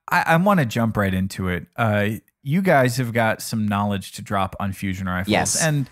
I want to jump right into it. You guys have got some knowledge to drop on fusion rifles. Yes. And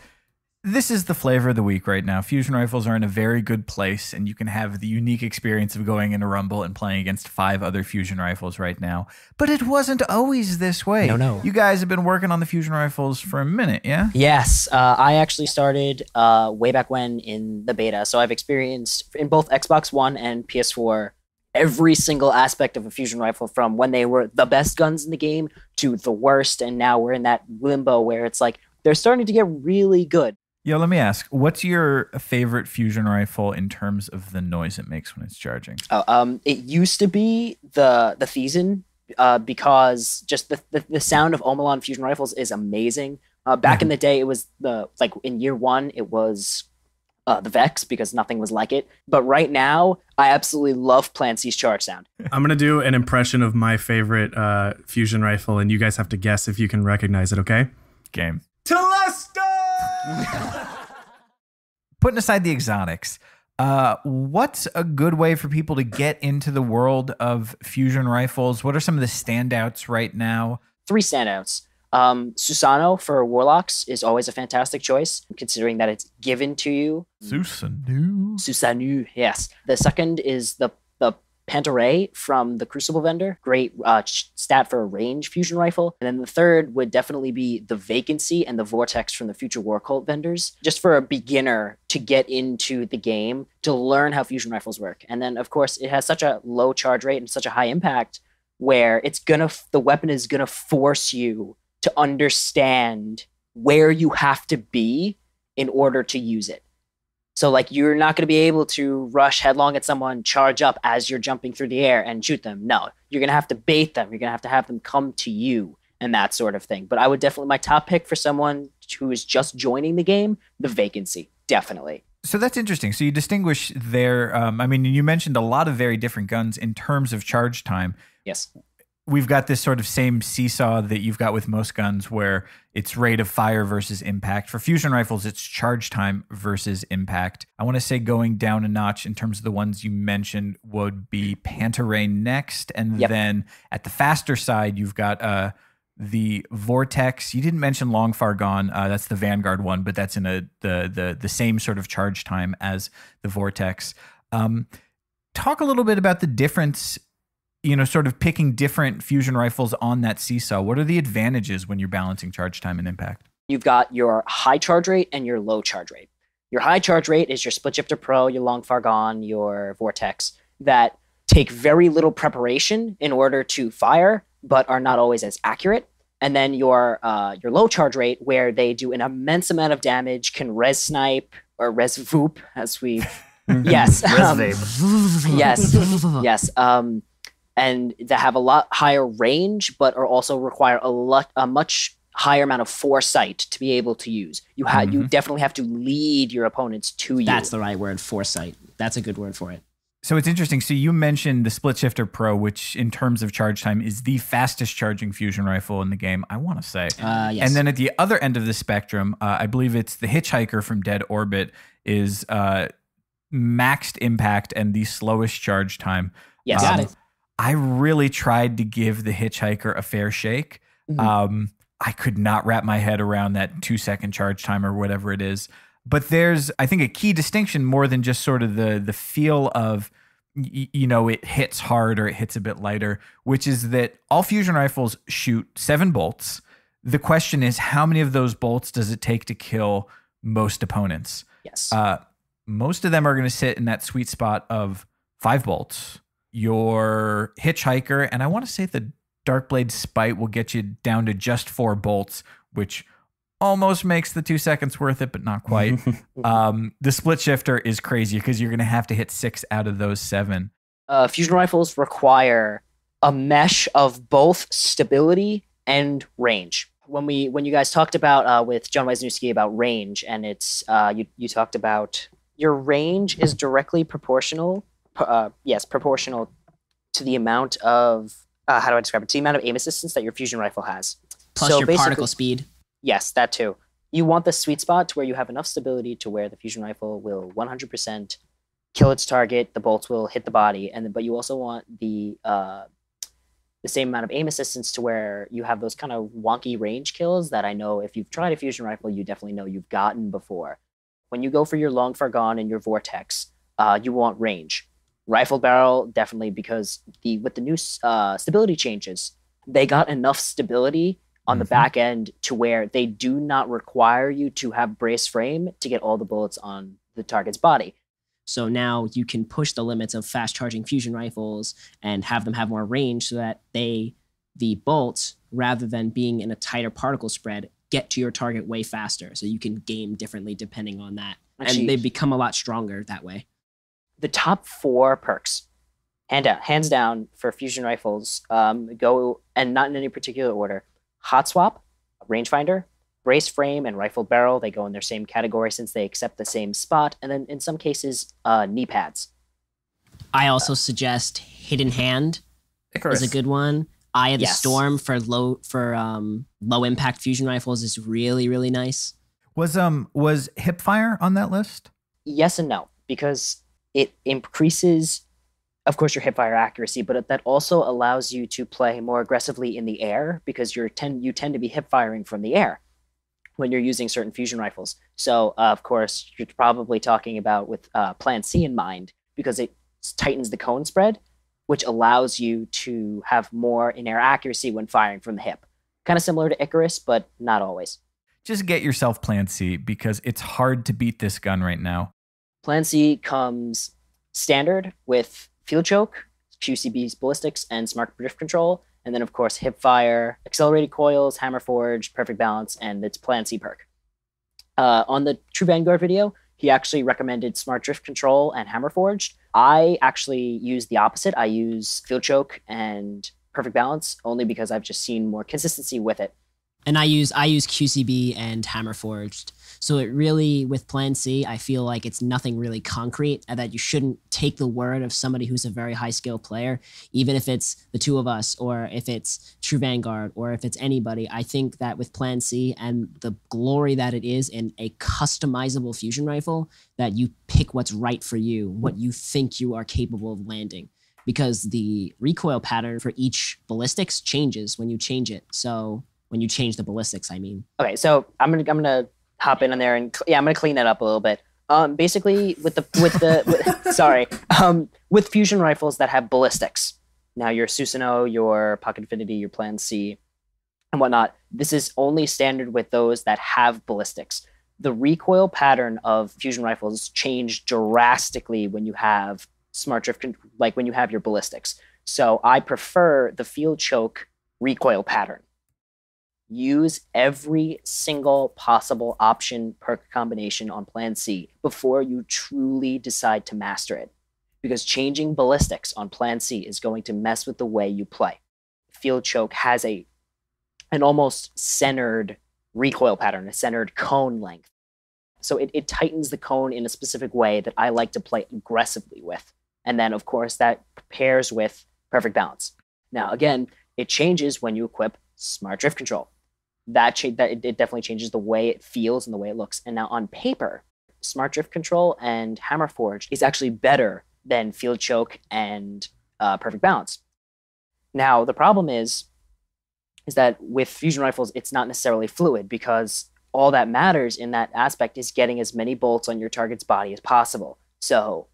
this is the flavor of the week right now. Fusion rifles are in a very good place, and you can have the unique experience of going into Rumble and playing against 5 other fusion rifles right now. But it wasn't always this way. No. You guys have been working on the fusion rifles for a minute, yeah? Yes, I actually started way back when in the beta. So I've experienced in both Xbox One and PS4 every single aspect of a fusion rifle, from when they were the best guns in the game to the worst. And now we're in that limbo where it's like they're starting to get really good. Yo, let me ask, what's your favorite fusion rifle in terms of the noise it makes when it's charging? It used to be the Thesan, because just the sound of Omalon fusion rifles is amazing. Back in the day, it was in year one, it was the Vex, because nothing was like it. But right now, I absolutely love Plan C's charge sound. I'm going to do an impression of my favorite fusion rifle, and you guys have to guess if you can recognize it, okay? Game. Telesta! Putting aside the exotics, what's a good way for people to get into the world of fusion rifles? What are some of the standouts right now? 3 standouts. Susano for Warlocks is always a fantastic choice, considering that it's given to you. Susanu, yes. The second is the Pantaray from the Crucible vendor. Great stat for a range fusion rifle. And then the third would definitely be the Vacancy and the Vortex from the Future War Cult vendors, just for a beginner to get into the game, to learn how fusion rifles work. And then, of course, it has such a low charge rate and such a high impact where the weapon is gonna force you to understand where you have to be in order to use it. So like, you're not going to be able to rush headlong at someone, charge up as you're jumping through the air and shoot them. No, you're going to have to bait them. You're going to have them come to you and that sort of thing. But I would definitely, my top pick for someone who is just joining the game, the Vacancy, definitely. So that's interesting. So you distinguish there. You mentioned a lot of very different guns in terms of charge time. Yes. We've got this sort of same seesaw that you've got with most guns, where it's rate of fire versus impact. For fusion rifles, it's charge time versus impact. I want to say going down a notch in terms of the ones you mentioned would be Pantaray next. And then at the faster side, you've got the Vortex. You didn't mention Long Far Gone. That's the Vanguard one, but that's in the same sort of charge time as the Vortex. Talk a little bit about the difference, sort of picking different fusion rifles on that seesaw. What are the advantages when you're balancing charge time and impact? You've got your high charge rate and your low charge rate. Your high charge rate is your Split Shifter Pro, your Long Far Gone, your Vortex, that take very little preparation in order to fire, but are not always as accurate. And then your low charge rate, where they do an immense amount of damage, can res snipe or res voop, as we yes, yes. And that have a lot higher range, but are also require a much higher amount of foresight to be able to use. You definitely have to lead your opponents to you. That's the right word, foresight. That's a good word for it. So it's interesting. So you mentioned the Split Shifter Pro, which in terms of charge time is the fastest charging fusion rifle in the game, I want to say. Yes. And then at the other end of the spectrum, I believe it's the Hitchhiker from Dead Orbit is maxed impact and the slowest charge time. Yes. Got it. I really tried to give the Hitchhiker a fair shake. Mm-hmm. I could not wrap my head around that 2-second charge time or whatever it is. But there's, I think, a key distinction more than just sort of the feel of, it hits hard or it hits a bit lighter, which is that all fusion rifles shoot 7 bolts. The question is, how many of those bolts does it take to kill most opponents? Yes. Most of them are going to sit in that sweet spot of 5 bolts. Your Hitchhiker, and I want to say the Darkblade Spite will get you down to just 4 bolts, which almost makes the 2 seconds worth it, but not quite. The Split Shifter is crazy because you're going to have to hit 6 out of those 7. Fusion rifles require a mesh of both stability and range. When you guys talked about with John Wisniewski about range, and it's you talked about your range is directly proportional. Proportional to the amount of how do I describe it? To the amount of aim assistance that your fusion rifle has. Plus So your particle speed. Yes, that too. You want the sweet spot to where you have enough stability to where the fusion rifle will 100% kill its target, the bolts will hit the body, but you also want the the same amount of aim assistance to where you have those kind of wonky range kills that I know if you've tried a fusion rifle, you definitely know you've gotten before. When you go for your Long Fargon and your Vortex, you want range. Rifle barrel, definitely, because with the new stability changes, they got enough stability on the back end to where they do not require you to have brace frame to get all the bullets on the target's body. So now you can push the limits of fast charging fusion rifles and have them have more range so that the bolts, rather than being in a tighter particle spread, get to your target way faster. So you can game differently depending on that. Actually, and they become a lot stronger that way. The top 4 perks, hands down for fusion rifles, go, and not in any particular order: Hot Swap, Rangefinder, Brace Frame, and Rifle Barrel. They go in their same category since they accept the same spot. And then in some cases, knee pads. I also suggest Hidden Hand Icarus is a good one. Eye of the Storm for low impact fusion rifles is really, really nice. Was Hipfire on that list? Yes and no, because it increases, of course, your hipfire accuracy, but that also allows you to play more aggressively in the air because you tend to be hipfiring from the air when you're using certain fusion rifles. So, of course, you're probably talking about with Plan C in mind, because it tightens the cone spread, which allows you to have more in-air accuracy when firing from the hip. Kind of similar to Icarus, but not always. Just get yourself Plan C, because it's hard to beat this gun right now. Plan C comes standard with Field Choke, QCB's Ballistics, and Smart Drift Control. And then, of course, Hipfire, Accelerated Coils, Hammer Forged, Perfect Balance, and its Plan C perk. On the True Vanguard video, he actually recommended Smart Drift Control and Hammer Forged. I actually use the opposite. I use Field Choke and Perfect Balance only because I've just seen more consistency with it. And I use QCB and Hammer Forged. So it really, with Plan C, I feel like it's nothing really concrete, and that you shouldn't take the word of somebody who's a very high skill player, even if it's the two of us, or if it's True Vanguard, or if it's anybody. I think that with Plan C and the glory that it is in a customizable fusion rifle, that you pick what's right for you, what you think you are capable of landing. Because the recoil pattern for each ballistics changes when you change it. So when you change the ballistics, I mean. Okay, so I'm gonna hop in on there and I'm gonna clean that up a little bit. Basically, with fusion rifles that have ballistics, now your Susanoo, your Pocket Infinity, your Plan C, and whatnot, this is only standard with those that have ballistics. The recoil pattern of fusion rifles change drastically when you have Smart Drift, like when you have your ballistics. So I prefer the Field Choke recoil pattern. Use every single possible option perk combination on Plan C before you truly decide to master it, because changing ballistics on Plan C is going to mess with the way you play. Field Choke has an almost centered recoil pattern, a centered cone length. So it tightens the cone in a specific way that I like to play aggressively with. And then, of course, that pairs with Perfect Balance. Now, again, it changes when you equip Smart Drift Control. It definitely changes the way it feels and the way it looks. And now on paper, Smart Drift Control and Hammer Forged is actually better than Field Choke and Perfect Balance. Now, the problem is that with fusion rifles, it's not necessarily fluid, because all that matters in that aspect is getting as many bolts on your target's body as possible. So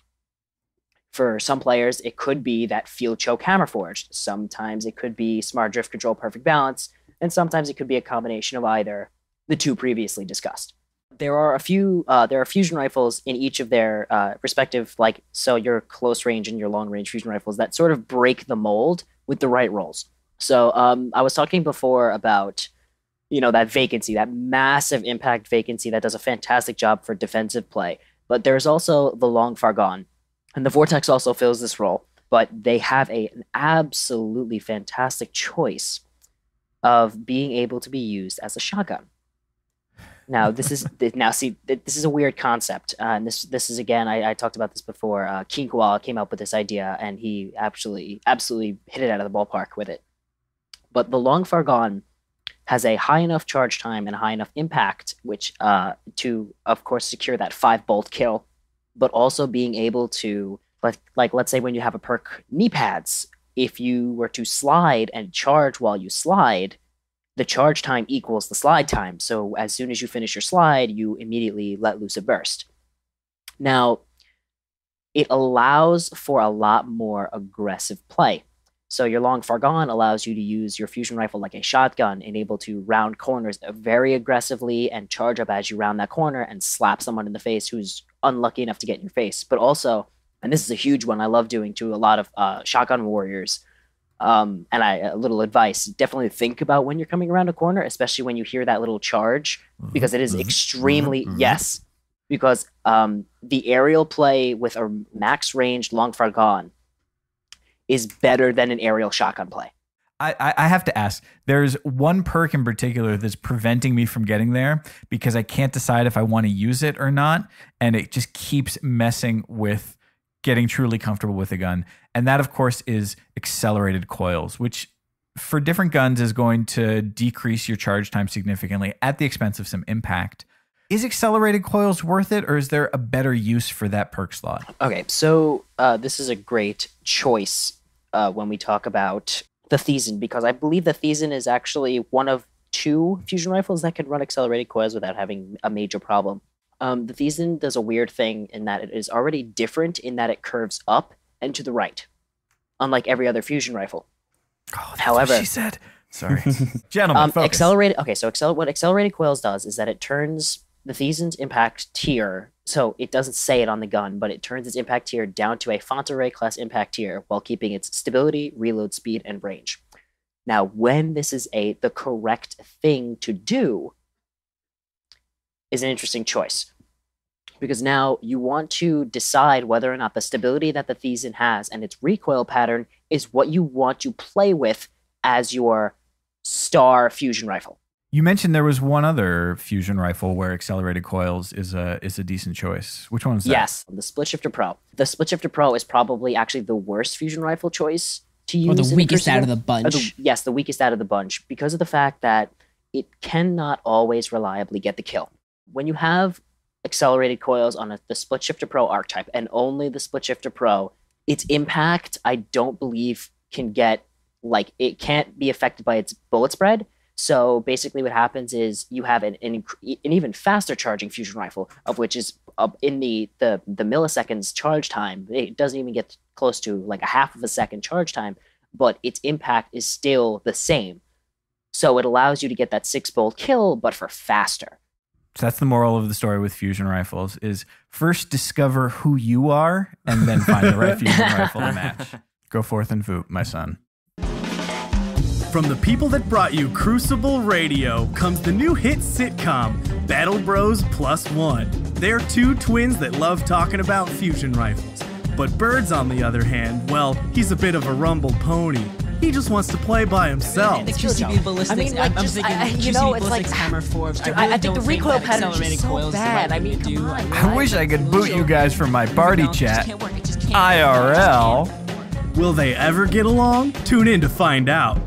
for some players, it could be that Field Choke Hammer Forged. Sometimes it could be Smart Drift Control Perfect Balance. And sometimes it could be a combination of either, the two previously discussed. There are fusion rifles in each of their respective, so your close range and your long range fusion rifles that sort of break the mold with the right rolls. So I was talking before about, that vacancy, that massive impact vacancy that does a fantastic job for defensive play. But there's also the Long Fargon, and the Vortex also fills this role, but they have an absolutely fantastic choice of being able to be used as a shotgun. Now, this is a weird concept. And this is, again, I talked about this before. Kinkwa came up with this idea, and he absolutely hit it out of the ballpark with it. But the Long Fargon has a high enough charge time and a high enough impact, which to, of course, secure that 5-bolt kill, but also being able to, let's say when you have a perk knee pads, if you were to slide and charge while you slide, the charge time equals the slide time. So as soon as you finish your slide, you immediately let loose a burst. Now, it allows for a lot more aggressive play. So your Long Far Gone allows you to use your fusion rifle like a shotgun and able to round corners very aggressively and charge up as you round that corner and slap someone in the face who's unlucky enough to get in your face. But also, and this is a huge one I love doing to a lot of shotgun warriors, and a little advice, definitely think about when you're coming around a corner, especially when you hear that little charge, because it is extremely, yes, because the aerial play with a max range Long Far Gone is better than an aerial shotgun play. I have to ask, there's one perk in particular that's preventing me from getting there because I can't decide if I want to use it or not. And it just keeps messing with getting truly comfortable with a gun. And that, of course, is accelerated coils, which for different guns is going to decrease your charge time significantly at the expense of some impact. Is accelerated coils worth it, or is there a better use for that perk slot? Okay, so this is a great choice when we talk about the Thesan, because I believe the Thesan is actually one of 2 fusion rifles that can run accelerated coils without having a major problem. The Thesan does a weird thing in that it is already different in that it curves up and to the right, unlike every other fusion rifle. Oh, that's However, what she said. Sorry, gentlemen. Focus. What accelerated coils does is that it turns the Thesan's impact tier, so it doesn't say it on the gun, but it turns its impact tier down to a Fontaray class impact tier while keeping its stability, reload speed, and range. Now, when this is the correct thing to do, is an interesting choice. Because now you want to decide whether or not the stability that the Thesan has and its recoil pattern is what you want to play with as your star fusion rifle. You mentioned there was one other fusion rifle where accelerated coils is a decent choice. Which one is that? Yes, the Split Shifter Pro. The Split Shifter Pro is probably actually the worst fusion rifle choice to use. Or the weakest out of the bunch. Yes, the weakest out of the bunch, because of the fact that it cannot always reliably get the kill. When you have accelerated coils on the Split Shifter Pro archetype, and only the Split Shifter Pro, its impact, I don't believe, it can't be affected by its bullet spread. So basically what happens is you have an even faster charging fusion rifle, of which is in the milliseconds charge time. It doesn't even get close to like a half of a second charge time, but its impact is still the same. So it allows you to get that 6-bolt kill, but for faster. So that's the moral of the story with fusion rifles, is first discover who you are and then find the right fusion rifle to match. Go forth and voot, my son. From the people that brought you Crucible Radio comes the new hit sitcom, Battle Bros Plus One. They're 2 twins that love talking about fusion rifles. But Birds, on the other hand, well, he's a bit of a rumble pony. He just wants to play by himself. The QCB ballistics. I'm thinking QCB ballistics Hammer Forge. I think the recoil pattern is so bad. I mean, come on. I wish I could boot you guys from my party chat. IRL. Will they ever get along? Tune in to find out.